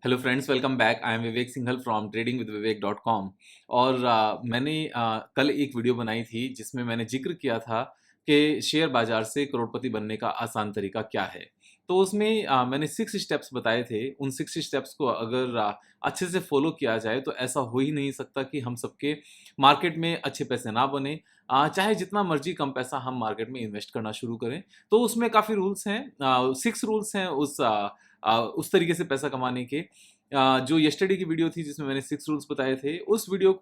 Hello friends, welcome back. I am Vivek Singhal from tradingwithvivek.com। और मैंने कल एक वीडियो बनाई थी जिसमें मैंने जिक्र किया था कि शेयर बाजार से करोड़पति बनने का आसान तरीका क्या है। तो उसमें मैंने 6 स्टेप्स बताए थे। उन 6 स्टेप्स को अगर अच्छे से फॉलो किया जाए तो ऐसा हो ही नहीं सकता कि हम सबके मार्केट में अच्छे पैसे ना बने। चाहे जितना मर्जी कम पैसा हम मार्केट में इन्वेस्ट करना शुरू करें। तो उसमें काफ़ी रूल्स हैं, 6 रूल्स हैं उस तरीके से पैसा कमाने के। जो यस्टरडे की वीडियो थी जिसमें मैंने 6 रूल्स बताए थे, उस वीडियो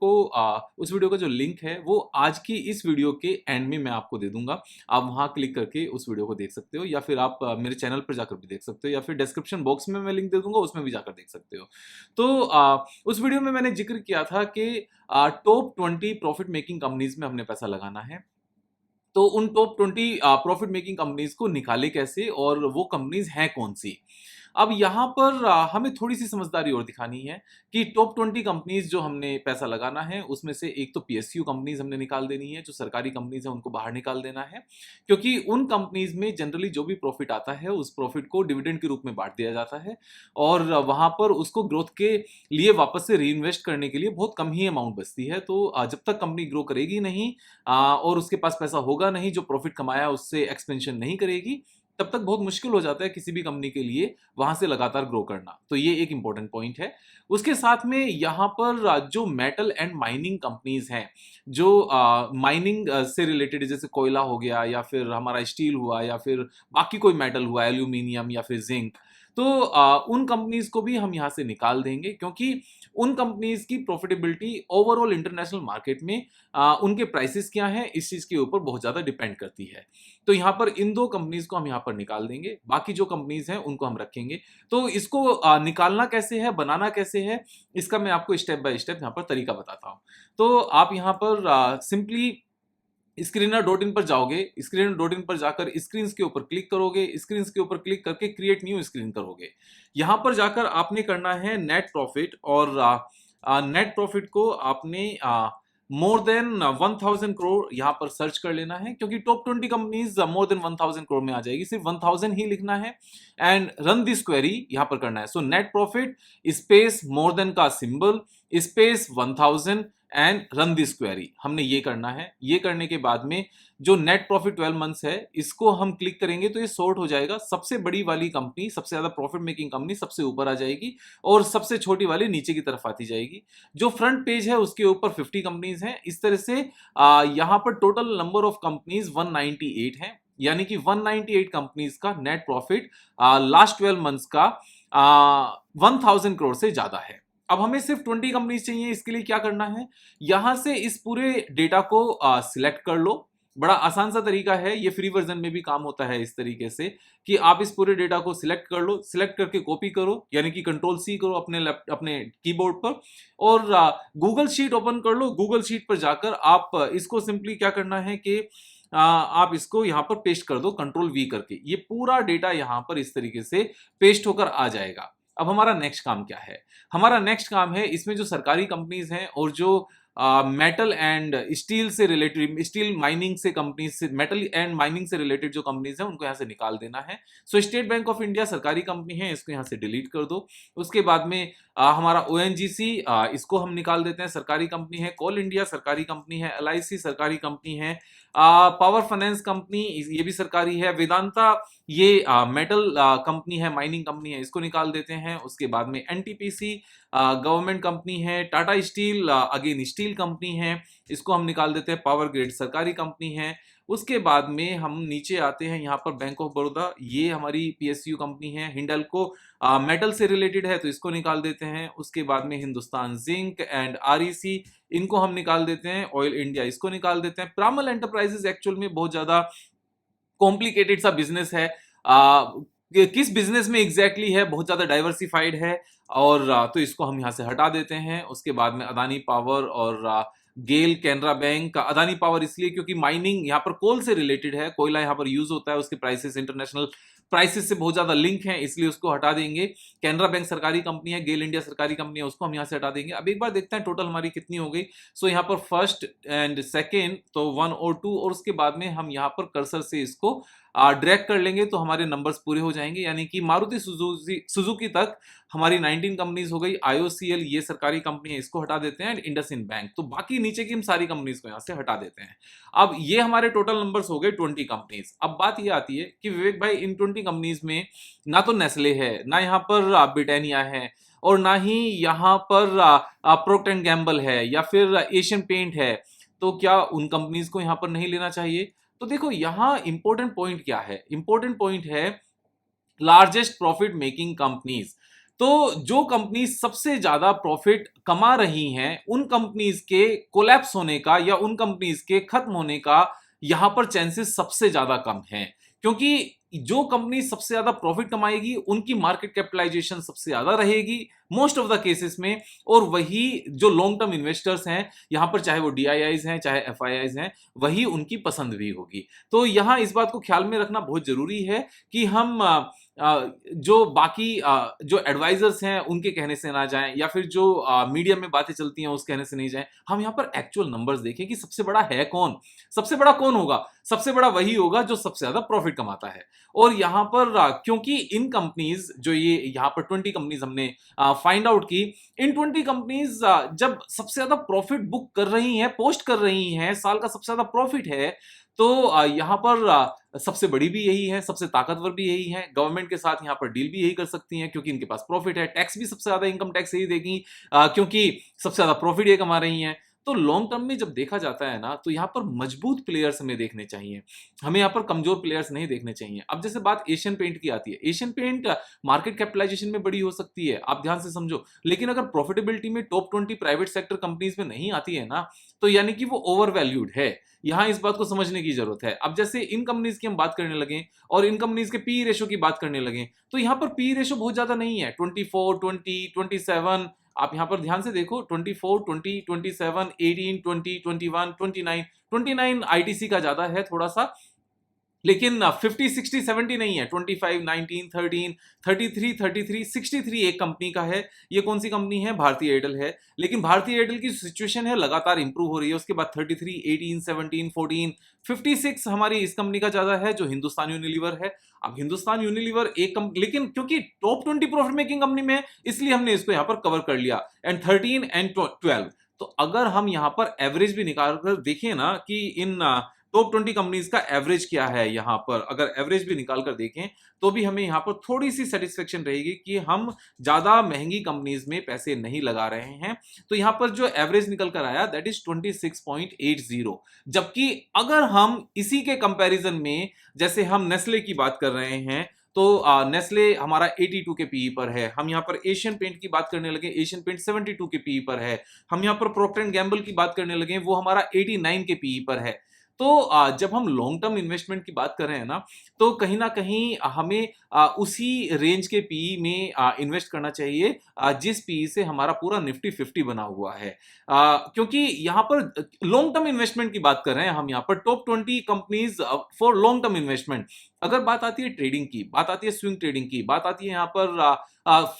का जो लिंक है वो आज की इस वीडियो के एंड में मैं आपको दे दूंगा। आप वहां क्लिक करके उस वीडियो को देख सकते हो, या फिर आप मेरे चैनल पर जाकर भी देख सकते हो, या फिर डिस्क्रिप्शन बॉक्स में मैं लिंक दे दूंगा, उसमें भी जाकर देख सकते हो। तो उस वीडियो में मैंने जिक्र किया था कि टॉप 20 प्रॉफिट मेकिंग कंपनीज में हमने पैसा लगाना है। तो उन टॉप 20 प्रॉफिट मेकिंग कंपनीज को निकाले कैसे, और वो कंपनीज हैं कौन सी। अब यहाँ पर हमें थोड़ी सी समझदारी और दिखानी है कि टॉप 20 कंपनीज जो हमने पैसा लगाना है उसमें से एक तो पीएसयू कंपनीज हमने निकाल देनी है। जो सरकारी कंपनीज है उनको बाहर निकाल देना है, क्योंकि उन कंपनीज में जनरली जो भी प्रॉफिट आता है उस प्रॉफिट को डिविडेंड के रूप में बांट दिया जाता है, और वहां पर उसको ग्रोथ के लिए वापस से री इन्वेस्ट करने के लिए बहुत कम ही अमाउंट बचती है। तो जब तक कंपनी ग्रो करेगी नहीं और उसके पास पैसा होगा नहीं, जो प्रॉफिट कमाया उससे एक्सपेंशन नहीं करेगी, तब तक बहुत मुश्किल हो जाता है किसी भी कंपनी के लिए वहां से लगातार ग्रो करना। तो ये एक इंपॉर्टेंट पॉइंट है। उसके साथ में यहाँ पर जो मेटल एंड माइनिंग कंपनीज हैं, जो माइनिंग से रिलेटेड, जैसे कोयला हो गया, या फिर हमारा स्टील हुआ, या फिर बाकी कोई मेटल हुआ, एल्यूमिनियम या फिर जिंक, तो उन कंपनीज को भी हम यहाँ से निकाल देंगे, क्योंकि उन कंपनीज की प्रॉफिटेबिलिटी ओवरऑल इंटरनेशनल मार्केट में उनके प्राइसेस क्या हैं इस चीज के ऊपर बहुत ज्यादा डिपेंड करती है। तो यहाँ पर इन दो कंपनीज को हम यहाँ पर निकाल देंगे, बाकी जो कंपनीज हैं उनको हम रखेंगे। तो इसको निकालना कैसे है, बनाना कैसे है, इसका मैं आपको स्टेप बाय स्टेप यहाँ पर तरीका बताता हूँ। तो आप यहाँ पर सिंपली screener.in पर जाओगे। screener.in पर जाकर स्क्रीन के ऊपर क्लिक करोगे, स्क्रीन के ऊपर क्लिक करके क्रिएट न्यू स्क्रीन करोगे। यहाँ पर जाकर आपने करना है नेट प्रॉफिट, और नेट प्रॉफिट को आपने मोर देन 1000 करोड़ यहाँ पर सर्च कर लेना है, क्योंकि top 20 companies more than 1000 crore में आ जाएगी। सिर्फ 1000 ही लिखना है एंड रन दिस क्वेरी यहाँ पर करना है। So net profit space more than का symbol space 1000 and run this query, हमने ये करना है। ये करने के बाद में जो नेट प्रॉफिट 12 मंथ्स है इसको हम क्लिक करेंगे तो ये सॉर्ट हो जाएगा। सबसे बड़ी वाली कंपनी, सबसे ज्यादा प्रॉफिट मेकिंग कंपनी सबसे ऊपर आ जाएगी, और सबसे छोटी वाली नीचे की तरफ आती जाएगी। जो फ्रंट पेज है उसके ऊपर 50 कंपनीज हैं। इस तरह से यहाँ पर टोटल नंबर ऑफ कंपनीज 198 है, यानी कि 198 कंपनीज का नेट प्रॉफिट लास्ट 12 मंथ्स का 1000 करोड़ से ज्यादा है। अब हमें सिर्फ 20 कंपनीज चाहिए। इसके लिए क्या करना है, यहां से इस पूरे डेटा को सिलेक्ट कर लो। बड़ा आसान सा तरीका है, ये फ्री वर्जन में भी काम होता है इस तरीके से कि आप इस पूरे डेटा को सिलेक्ट कर लो, सिलेक्ट करके कॉपी करो, यानी कि कंट्रोल C करो अपने कीबोर्ड पर, और गूगल शीट ओपन कर लो। गूगल शीट पर जाकर आप इसको सिंपली क्या करना है कि आप इसको यहां पर पेस्ट कर दो कंट्रोल V करके। ये पूरा डेटा यहां पर इस तरीके से पेस्ट होकर आ जाएगा। अब हमारा नेक्स्ट काम क्या है, हमारा नेक्स्ट काम है इसमें जो सरकारी कंपनीज हैं और जो मेटल एंड स्टील से रिलेटेड, स्टील माइनिंग से कंपनीज से, मेटल एंड माइनिंग से रिलेटेड जो कंपनीज हैं उनको यहाँ से निकाल देना है। सो स्टेट बैंक ऑफ इंडिया सरकारी कंपनी है, इसको यहाँ से डिलीट कर दो। उसके बाद में हमारा ONGC, इसको हम निकाल देते हैं, सरकारी कंपनी है। कोल इंडिया सरकारी कंपनी है। LIC सरकारी कंपनी है। पावर फाइनेंस कंपनी ये भी सरकारी है। वेदांता ये मेटल कंपनी है, माइनिंग कंपनी है, इसको निकाल देते हैं। उसके बाद में NTPC गवर्नमेंट कंपनी है। Tata steel again steel company है, इसको हम निकाल देते हैं। पावर ग्रिड सरकारी कंपनी है। उसके बाद में हम नीचे आते हैं, यहाँ पर बैंक ऑफ बड़ौदा, ये हमारी PSU कंपनी है। हिंडल्को मेटल से रिलेटेड है तो इसको निकाल देते हैं। उसके बाद में हिंदुस्तान जिंक एंड REC, इनको हम निकाल देते हैं। ऑयल इंडिया, इसको निकाल देते हैं। प्रामल एंटरप्राइजेस एक्चुअल में बहुत ज्यादा कॉम्प्लिकेटेड सा बिजनेस है। किस बिजनेस में एग्जैक्टली है, बहुत ज्यादा डाइवर्सिफाइड है, और तो इसको हम यहाँ से हटा देते हैं। उसके बाद में अदानी पावर और गेल, कैनरा बैंक। अदानी पावर इसलिए क्योंकि माइनिंग यहाँ पर कोल से रिलेटेड है, कोयला यहाँ पर यूज होता है, उसके प्राइसेस इंटरनेशनल प्राइसेस से बहुत ज्यादा लिंक हैं, इसलिए उसको हटा देंगे। कैनरा बैंक सरकारी कंपनी है, गेल इंडिया सरकारी कंपनी है, उसको हम यहाँ से हटा देंगे। अब एक बार देखते हैं टोटल हमारी कितनी हो गई। सो यहाँ पर फर्स्ट एंड सेकेंड तो 1 और 2, और उसके बाद में हम यहाँ पर कर्सर से इसको ड्रैग कर लेंगे तो हमारे नंबर्स पूरे हो जाएंगे। यानी कि मारुति सुजुकी तक हमारी 19 कंपनीज हो गई, आईओसीएल ये सरकारी कंपनी है इसको हटा देते हैं, एंड इंडसइंड बैंक, तो बाकी नीचे की हम सारी कंपनीज को यहां से हटा देते हैं। अब ये हमारे टोटल नंबर्स हो गए 20 कंपनीज। अब बात ये आती है कि विवेक भाई इन 20 कंपनीज में ना तो नेस्ले है, ना यहाँ पर ब्रिटानिया है, और ना ही यहाँ पर प्रोक्टर एंड गैम्बल है या फिर एशियन पेंट है, तो क्या उन कंपनीज को यहाँ पर नहीं लेना चाहिए? तो देखो यहाँ इंपॉर्टेंट पॉइंट क्या है, इंपॉर्टेंट पॉइंट है लार्जेस्ट प्रॉफिट मेकिंग कंपनीज। तो जो कंपनीज सबसे ज्यादा प्रॉफिट कमा रही हैं उन कंपनीज के कोलैप्स होने का या उन कंपनीज के खत्म होने का यहां पर चांसेस सबसे ज्यादा कम हैं, क्योंकि जो कंपनी सबसे ज्यादा प्रॉफिट कमाएगी उनकी मार्केट कैपिटलाइजेशन सबसे ज्यादा रहेगी मोस्ट ऑफ द केसेस में, और वही जो लॉन्ग टर्म इन्वेस्टर्स हैं यहां पर, चाहे वो डीआईआईज हैं चाहे एफआईआईज हैं, वही उनकी पसंद भी होगी। तो यहां इस बात को ख्याल में रखना बहुत जरूरी है कि हम जो बाकी जो एडवाइजर्स हैं उनके कहने से ना जाएं, या फिर जो मीडिया में बातें चलती हैं उस कहने से नहीं जाएं। हम यहाँ पर एक्चुअल नंबर्स देखें कि सबसे बड़ा है कौन, सबसे बड़ा कौन होगा, सबसे बड़ा वही होगा जो सबसे ज्यादा प्रॉफिट कमाता है। और यहाँ पर क्योंकि इन कंपनीज जो ये यहाँ पर 20 कंपनीज हमने फाइंड आउट की, इन 20 कंपनीज जब सबसे ज्यादा प्रॉफिट बुक कर रही हैं, पोस्ट कर रही हैं, साल का सबसे ज्यादा प्रॉफिट है, तो यहाँ पर सबसे बड़ी भी यही है, सबसे ताकतवर भी यही है, गवर्नमेंट के साथ यहाँ पर डील भी यही कर सकती हैं क्योंकि इनके पास प्रॉफिट है, टैक्स भी सबसे ज्यादा इनकम टैक्स यही देगी क्योंकि सबसे ज्यादा प्रॉफिट ये कमा रही हैं। तो लॉन्ग टर्म में जब देखा जाता है ना, तो यहाँ पर मजबूत प्लेयर्स हमें देखने चाहिए, हमें यहाँ पर कमजोर प्लेयर्स नहीं देखने चाहिए। अब जैसे बात एशियन पेंट की आती है, एशियन पेंट मार्केट कैपिटलाइजेशन में बड़ी हो सकती है, आप ध्यान से समझो, लेकिन अगर प्रॉफिटेबिलिटी में टॉप 20 प्राइवेट सेक्टर कंपनीज में नहीं आती है ना, तो यानी कि वो ओवर वैल्यूड है। यहां इस बात को समझने की जरूरत है। अब जैसे इन कंपनीज की हम बात करने लगे और इन कंपनीज के पी रेशो की बात करने लगे, तो यहां पर पी रेशो बहुत ज्यादा नहीं है, 24, 20, 27, आप यहां पर ध्यान से देखो, 24, 20, 27, 18, 20, 21, 29, 29 आईटीसी का ज्यादा है थोड़ा सा, लेकिन 50, 60, 70 नहीं है, 25, 19, 13, 33, 33, 63 एक कंपनी का है। ये कौन सी कंपनी है? भारतीय एयरटेल है। लेकिन भारतीय एयरटेल की सिचुएशन है लगातार इंप्रूव हो रही है। उसके बाद 33, 18, 17, 14, 56 हमारी इस कंपनी का ज्यादा है जो हिंदुस्तान यूनिलीवर है। अब हिंदुस्तान यूनिलीवर एक कंपनी, लेकिन क्योंकि टॉप 20 प्रॉफिट मेकिंग कंपनी में है इसलिए हमने इसको यहां पर कवर कर लिया, एंड 13 एंड 12। तो अगर हम यहां पर एवरेज भी निकाल कर देखें ना कि इन टॉप 20 कंपनीज का एवरेज क्या है, यहां पर अगर एवरेज भी निकाल कर देखें तो भी हमें यहां पर थोड़ी सी सेटिस्फेक्शन रहेगी कि हम ज्यादा महंगी कंपनीज में पैसे नहीं लगा रहे हैं। तो यहां पर जो एवरेज निकल कर आया दैट इज 26.80। जबकि अगर हम इसी के कंपैरिजन में जैसे हम नेस्ले की बात कर रहे हैं, तो नेस्ले हमारा 82 के पीई पर है। हम यहां पर एशियन पेंट की बात करने लगे, एशियन पेंट 72 के पीई पर है। हम यहां पर प्रोक्टर एंड गैम्बल की बात करने लगे, वो हमारा 89 के पीई पर है। तो जब हम लॉन्ग टर्म इन्वेस्टमेंट की बात कर रहे हैं ना, तो कहीं ना कहीं हमें उसी रेंज के पीई में इन्वेस्ट करना चाहिए जिस पीई से हमारा पूरा निफ्टी 50 बना हुआ है, क्योंकि यहाँ पर लॉन्ग टर्म इन्वेस्टमेंट की बात कर रहे हैं हम, यहाँ पर top 20 companies for long term investment. अगर बात आती है ट्रेडिंग की, बात आती है स्विंग ट्रेडिंग की, बात आती है यहाँ पर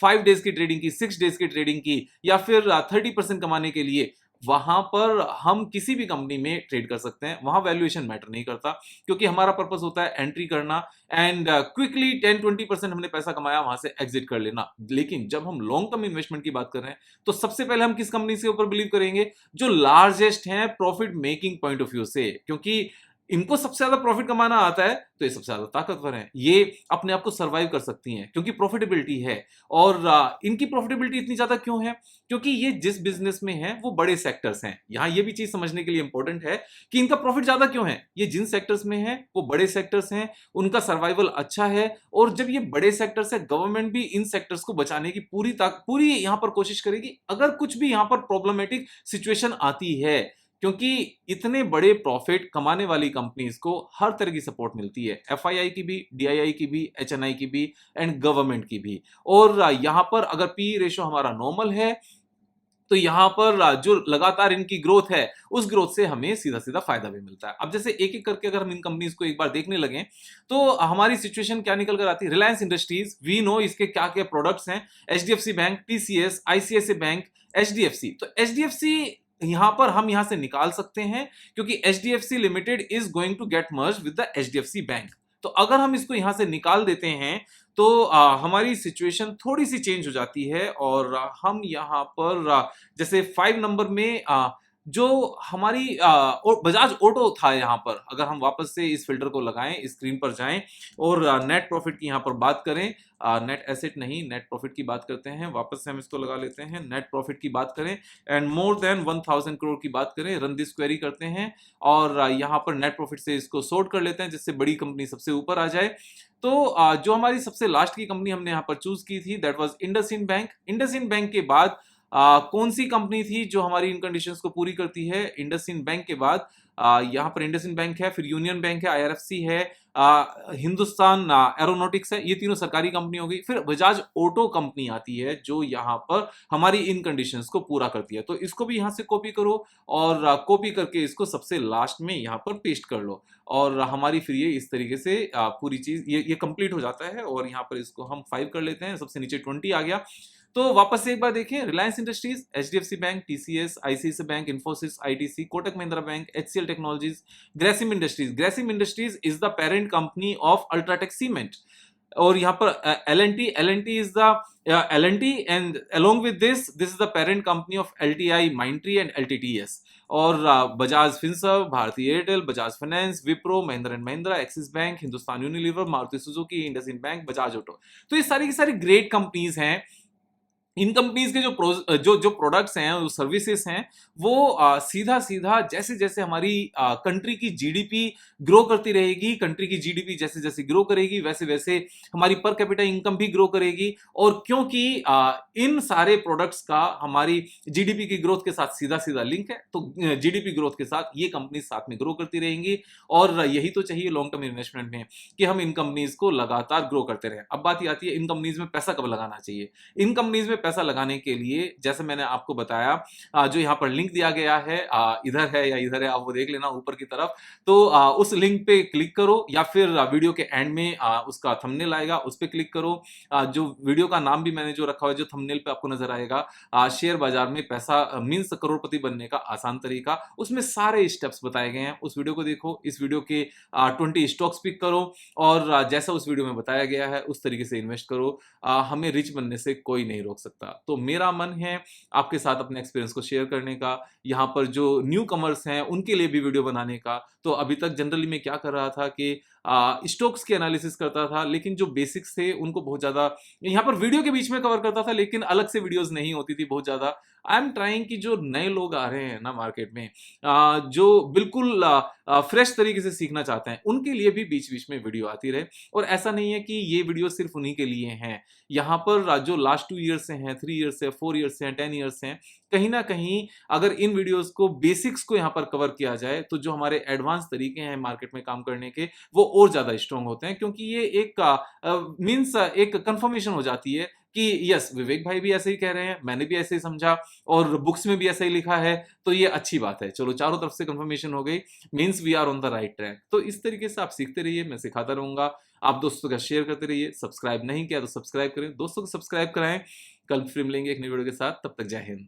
5 डेज की ट्रेडिंग की, 6 डेज की ट्रेडिंग की, या फिर 30% कमाने के लिए, वहां पर हम किसी भी कंपनी में ट्रेड कर सकते हैं। वहां वैल्यूएशन मैटर नहीं करता, क्योंकि हमारा पर्पस होता है एंट्री करना एंड क्विकली 10-20% हमने पैसा कमाया वहां से एग्जिट कर लेना। लेकिन जब हम लॉन्ग टर्म इन्वेस्टमेंट की बात कर रहे हैं तो सबसे पहले हम किस कंपनी के ऊपर बिलीव करेंगे? जो लार्जेस्ट है profit making point of view से, क्योंकि इनको सबसे ज्यादा प्रॉफिट कमाना आता है तो ये सबसे ज्यादा ताकतवर हैं, ये अपने आप को सर्वाइव कर सकती हैं क्योंकि प्रॉफिटेबिलिटी है। और इनकी प्रॉफिटेबिलिटी इतनी ज्यादा क्यों है? क्योंकि ये जिस बिजनेस में है वो बड़े सेक्टर्स हैं। यहां ये भी चीज समझने के लिए इंपॉर्टेंट है कि इनका प्रॉफिट ज्यादा क्यों है। ये जिन सेक्टर्स में है वो बड़े सेक्टर्स हैं, उनका सर्वाइवल अच्छा है, और जब ये बड़े सेक्टर्स है, गवर्नमेंट भी इन सेक्टर्स को बचाने की पूरी यहां पर कोशिश करेगी अगर कुछ भी यहां पर प्रॉब्लमेटिक सिचुएशन आती है, क्योंकि इतने बड़े प्रॉफिट कमाने वाली कंपनीज को हर तरह की सपोर्ट मिलती है, एफआईआई की भी, डीआईआई की भी, एचएनआई की भी, एंड गवर्नमेंट की भी। और यहां पर अगर पी रेशो हमारा नॉर्मल है तो यहां पर जो लगातार इनकी ग्रोथ है उस ग्रोथ से हमें सीधा सीधा फायदा भी मिलता है। अब जैसे एक एक करके अगर हम इन कंपनीज को एक बार देखने लगे तो हमारी सिचुएशन क्या निकल कर आती है? रिलायंस इंडस्ट्रीज, वी नो इसके क्या क्या प्रोडक्ट्स हैं, HDFC bank, TCS, ICICI bank, HDFC. तो एचडीएफसी यहां पर हम यहां से निकाल सकते हैं क्योंकि HDFC limited is going to get merge with the HDFC bank. तो अगर हम इसको यहाँ से निकाल देते हैं तो हमारी सिचुएशन थोड़ी सी चेंज हो जाती है और हम यहाँ पर जैसे 5 नंबर में जो हमारी बजाज ऑटो था यहाँ पर, अगर हम वापस से इस फिल्टर को लगाएं, स्क्रीन पर जाएं और नेट प्रॉफिट की यहाँ पर बात करें, नेट एसेट नहीं, नेट प्रॉफिट की बात करते हैं, वापस से हम इसको लगा लेते हैं, नेट प्रॉफिट की बात करें एंड मोर देन 1000 करोड़ की बात करें, रन दिस क्वेरी करते हैं और यहाँ पर नेट प्रॉफिट से इसको सॉर्ट कर लेते हैं जिससे बड़ी कंपनी सबसे ऊपर आ जाए। तो जो हमारी सबसे लास्ट की कंपनी हमने यहाँ पर चूज की थी that was IndusInd bank. IndusInd bank के बाद कौन सी कंपनी थी जो हमारी इन कंडीशंस को पूरी करती है? इंडसइंड बैंक के बाद यहाँ पर इंडसइंड बैंक है, फिर यूनियन बैंक है, आईआरएफसी है, हिंदुस्तान एरोनॉटिक्स है, ये तीनों सरकारी कंपनी हो गई। फिर बजाज ऑटो कंपनी आती है जो यहाँ पर हमारी इन कंडीशंस को पूरा करती है। तो इसको भी यहाँ से कॉपी करो और कॉपी करके इसको सबसे लास्ट में यहाँ पर पेस्ट कर लो और हमारी फिर ये इस तरीके से पूरी चीज ये कंप्लीट हो जाता है और यहाँ पर इसको हम 5 कर लेते हैं, सबसे नीचे 20 आ गया। तो वापस से एक बार देखें, Reliance industries, HDFC bank, TCS, ICICI bank, Infosys, ITC, Kotak Mahindra bank, HCL technologies, Grasim industries. Grasim industries is the parent company of UltraTech cement और यहाँ पर L is the L and along with this is the parent company of LTI माइंट्री and LTTS और Bajaj Finserv, भारतीय Airtel, Bajaj finance, Wipro, Mahindra and Mahindra, axis bank, Hindustan Unilever, Maruti Suzuki, IndusInd bank, Bajaj auto. तो ये सारी की सारी ग्रेट कंपनीज हैं। इन कंपनीज के जो प्रोडक्ट्स हैं, जो सर्विसेज हैं, वो सीधा सीधा जैसे जैसे हमारी कंट्री की जीडीपी ग्रो करती रहेगी, कंट्री की जीडीपी जैसे जैसे ग्रो करेगी वैसे वैसे हमारी पर कैपिटा इनकम भी ग्रो करेगी। और क्योंकि इन सारे प्रोडक्ट्स का हमारी जीडीपी की ग्रोथ के साथ सीधा सीधा लिंक है, तो जीडीपी ग्रोथ के साथ ये कंपनी साथ में ग्रो करती रहेंगी और यही तो चाहिए लॉन्ग टर्म इन्वेस्टमेंट में कि हम इन कंपनीज को लगातार ग्रो करते रहें। अब बात ये आती है इन कंपनीज में पैसा कब लगाना चाहिए। इन कंपनीज में पैसा लगाने के लिए जैसे मैंने आपको बताया, जो यहाँ पर लिंक दिया गया है, इधर है या इधर है, आप वो देख लेना ऊपर की तरफ। तो उस लिंक पे क्लिक करो या फिर वीडियो के एंड में उसका थंबनेल आएगा, उस पे क्लिक करो। जो वीडियो का नाम भी मैंने जो रखा हुआ है, जो थंबनेल पे आपको नजर आएगा, शेयर बाजार में पैसा मींस करोड़पति बनने का आसान तरीका, उसमें सारे स्टेप्स बताए गए हैं। उस वीडियो को देखो, इस वीडियो के 20 स्टॉक्स पिक करो और जैसा उस वीडियो में बताया गया है उस तरीके से इन्वेस्ट करो। हमें रिच बनने से कोई नहीं रोक सकता। तो मेरा मन है आपके साथ अपने एक्सपीरियंस को शेयर करने का, यहाँ पर जो न्यू कमर्स हैं उनके लिए भी वीडियो बनाने का। तो अभी तक जनरली मैं क्या कर रहा था कि स्टॉक्स के एनालिसिस करता था, लेकिन जो बेसिक्स थे उनको बहुत ज्यादा यहाँ पर वीडियो के बीच में कवर करता था, लेकिन अलग से वीडियोस नहीं होती थी बहुत ज्यादा। आई एम ट्राइंग कि जो नए लोग आ रहे हैं ना मार्केट में, जो बिल्कुल फ्रेश तरीके से सीखना चाहते हैं, उनके लिए भी बीच बीच में वीडियो आती रहे। और ऐसा नहीं है कि ये वीडियो सिर्फ उन्हीं के लिए हैं। यहाँ पर जो लास्ट 2 ईयर्स से हैं, 3 ईयर्स से, 4 ईयर्स से, 10 ईयर्स से, कहीं ना कहीं अगर इन वीडियोस को बेसिक्स को यहाँ पर कवर किया जाए तो जो हमारे एडवांस तरीके हैं मार्केट में काम करने के, वो और ज्यादा स्ट्रॉन्ग होते हैं। क्योंकि ये एक मीन्स एक कंफर्मेशन हो जाती है कि यस, विवेक भाई भी ऐसे ही कह रहे हैं, मैंने भी ऐसे ही समझा और बुक्स में भी ऐसा ही लिखा है, तो ये अच्छी बात है। चलो, चारों तरफ से कंफर्मेशन हो गई, means we are on the right track. तो इस तरीके से आप सीखते रहिए, मैं सिखाता रहूंगा। आप दोस्तों का शेयर करते रहिए, सब्सक्राइब नहीं किया तो सब्सक्राइब करें, दोस्तों को सब्सक्राइब कराएं। कल फिर मिलेंगे एक नई वीडियो के साथ, तब तक जय हिंद।